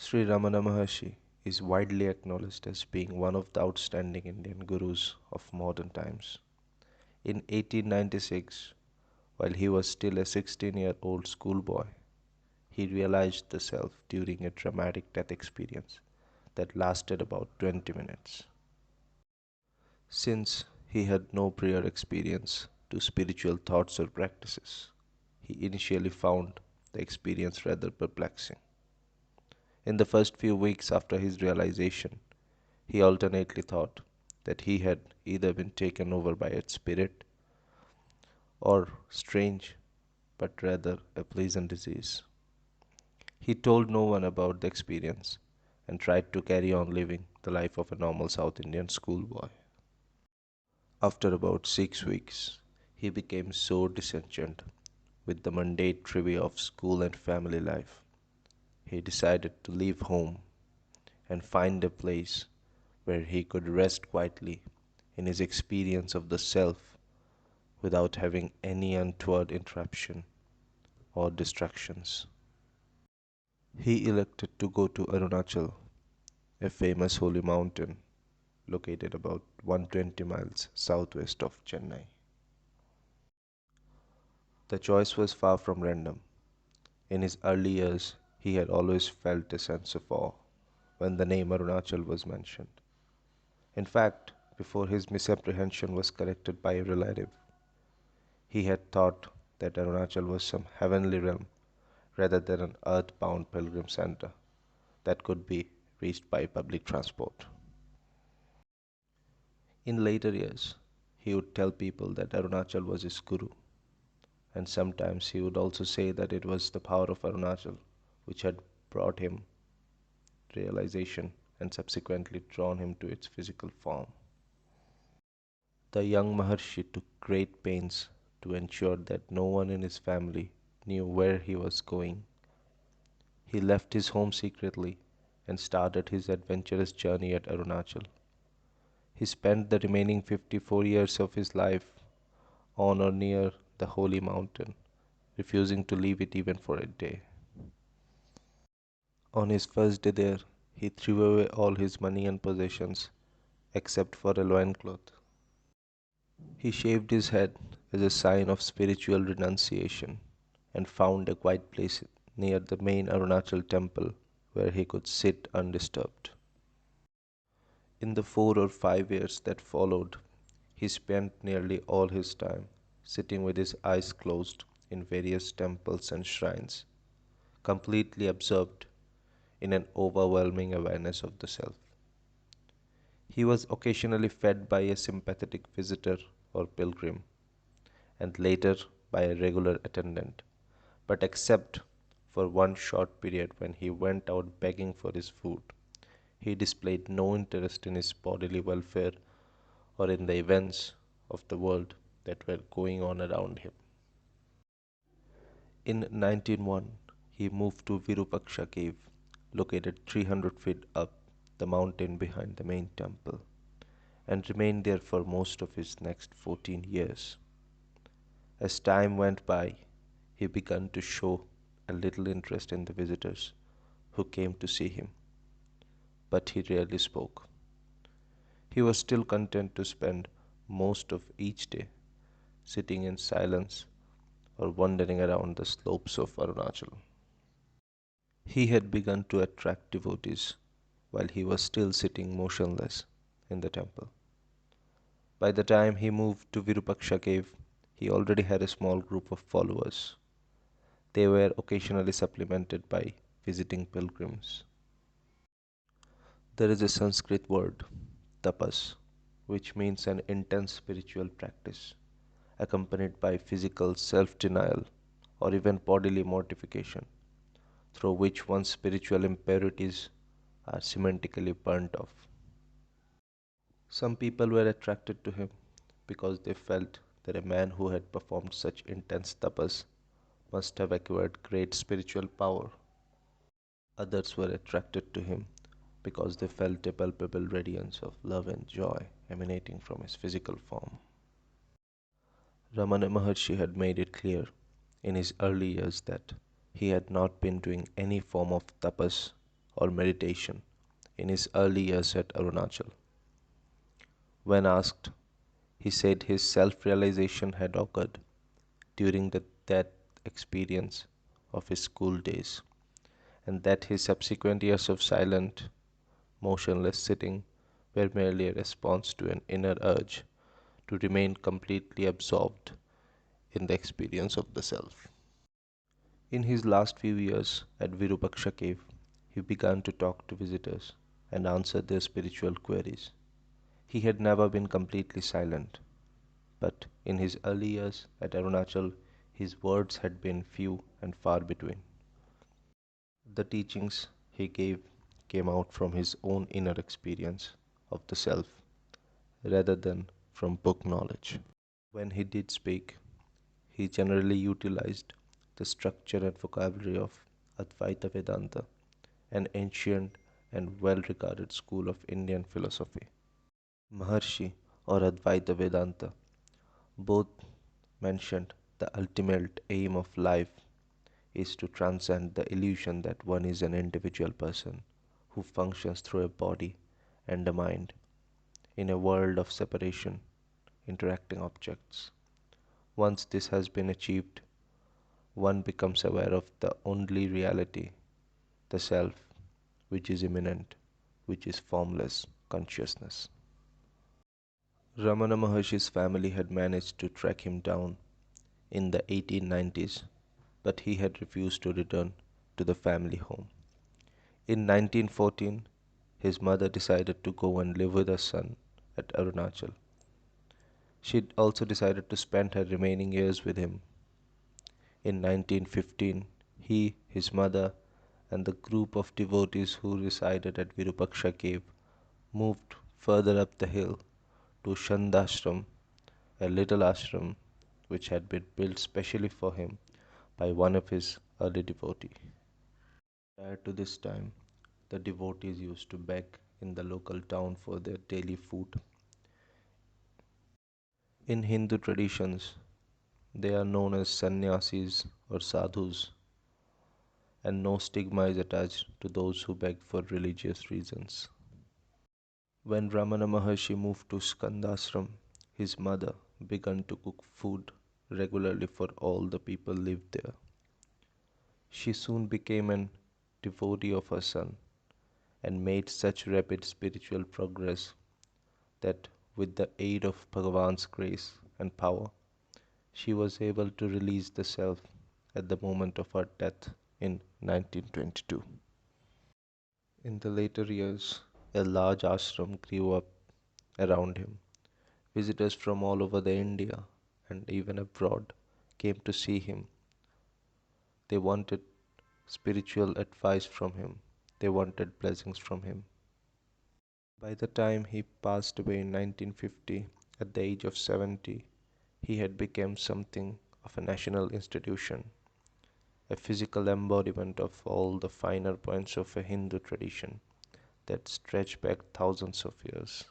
Sri Ramana Maharshi is widely acknowledged as being one of the outstanding Indian gurus of modern times. In 1896, while he was still a 16-year-old schoolboy, he realized the self during a dramatic death experience that lasted about 20 minutes. Since he had no prior experience to spiritual thoughts or practices, he initially found the experience rather perplexing. In the first few weeks after his realization, he alternately thought that he had either been taken over by a spirit or, strange but rather a pleasant disease. He told no one about the experience and tried to carry on living the life of a normal South Indian schoolboy. After about 6 weeks, he became so disenchanted with the mundane trivia of school and family life, he decided to leave home and find a place where he could rest quietly in his experience of the self without having any untoward interruption or distractions. He elected to go to Arunachal, a famous holy mountain located about 120 miles southwest of Chennai. The choice was far from random. In his early years, he had always felt a sense of awe when the name Arunachal was mentioned. In fact, before his misapprehension was corrected by a relative, he had thought that Arunachal was some heavenly realm rather than an earth-bound pilgrim center that could be reached by public transport. In later years, he would tell people that Arunachal was his guru, and sometimes he would also say that it was the power of Arunachal which had brought him realization and subsequently drawn him to its physical form. The young Maharshi took great pains to ensure that no one in his family knew where he was going. He left his home secretly and started his adventurous journey at Arunachal. He spent the remaining 54 years of his life on or near the holy mountain, refusing to leave it even for a day. On his first day there, he threw away all his money and possessions except for a loincloth. He shaved his head as a sign of spiritual renunciation and found a quiet place near the main Arunachal temple where he could sit undisturbed. In the 4 or 5 years that followed, he spent nearly all his time sitting with his eyes closed in various temples and shrines, completely absorbed in an overwhelming awareness of the self. He was occasionally fed by a sympathetic visitor or pilgrim, and later by a regular attendant, but except for one short period when he went out begging for his food, he displayed no interest in his bodily welfare or in the events of the world that were going on around him. In 1901, he moved to Virupaksha cave, located 300 feet up the mountain behind the main temple, and remained there for most of his next 14 years. As time went by, he began to show a little interest in the visitors who came to see him, but he rarely spoke. He was still content to spend most of each day sitting in silence or wandering around the slopes of Arunachal. He had begun to attract devotees while he was still sitting motionless in the temple. By the time he moved to Virupaksha cave, he already had a small group of followers. They were occasionally supplemented by visiting pilgrims. There is a Sanskrit word, tapas, which means an intense spiritual practice, accompanied by physical self denial or even bodily mortification, through which one's spiritual impurities are semantically burnt off. Some people were attracted to him because they felt that a man who had performed such intense tapas must have acquired great spiritual power. Others were attracted to him because they felt a palpable radiance of love and joy emanating from his physical form. Ramana Maharshi had made it clear in his early years that he had not been doing any form of tapas or meditation in his early years at Arunachal. When asked, he said his self realization had occurred during that experience of his school days, and that his subsequent years of silent, motionless sitting were merely a response to an inner urge to remain completely absorbed in the experience of the self. In his last few years at Virupaksha cave, he began to talk to visitors and answer their spiritual queries. He had never been completely silent, but in his early years at Arunachal, his words had been few and far between. The teachings he gave came out from his own inner experience of the self rather than from book knowledge. When he did speak, he generally utilized the structure and vocabulary of Advaita Vedanta, an ancient and well regarded school of Indian philosophy. Maharshi or Advaita Vedanta both mentioned the ultimate aim of life is to transcend the illusion that one is an individual person who functions through a body and a mind in a world of separation, interacting objects. Once this has been achieved, one becomes aware of the only reality, the self, which is immanent, which is formless consciousness. Ramana Maharshi's family had managed to track him down in the 1890s, but he had refused to return to the family home. In 1914, his mother decided to go and live with her son at Arunachal. She also decided to spend her remaining years with him. In 1915, he, his mother, and the group of devotees who resided at Virupaksha cave moved further up the hill to Shandashram, a little ashram which had been built specially for him by one of his early devotees. Prior to this time, the devotees used to beg in the local town for their daily food. In Hindu traditions, they are known as sannyasis or sadhus, and no stigma is attached to those who beg for religious reasons. When Ramana Maharshi moved to Skandashram, his mother began to cook food regularly for all the people lived there. She soon became an devotee of her son and made such rapid spiritual progress that with the aid of Bhagavan's grace and power, she was able to release the self at the moment of her death in 1922. In the later years, a large ashram grew up around him. Visitors from all over the India and even abroad came to see him. They wanted spiritual advice from him. They wanted blessings from him. By the time he passed away in 1950, at the age of 70, he had become something of a national institution, a physical embodiment of all the finer points of a Hindu tradition that stretch back thousands of years.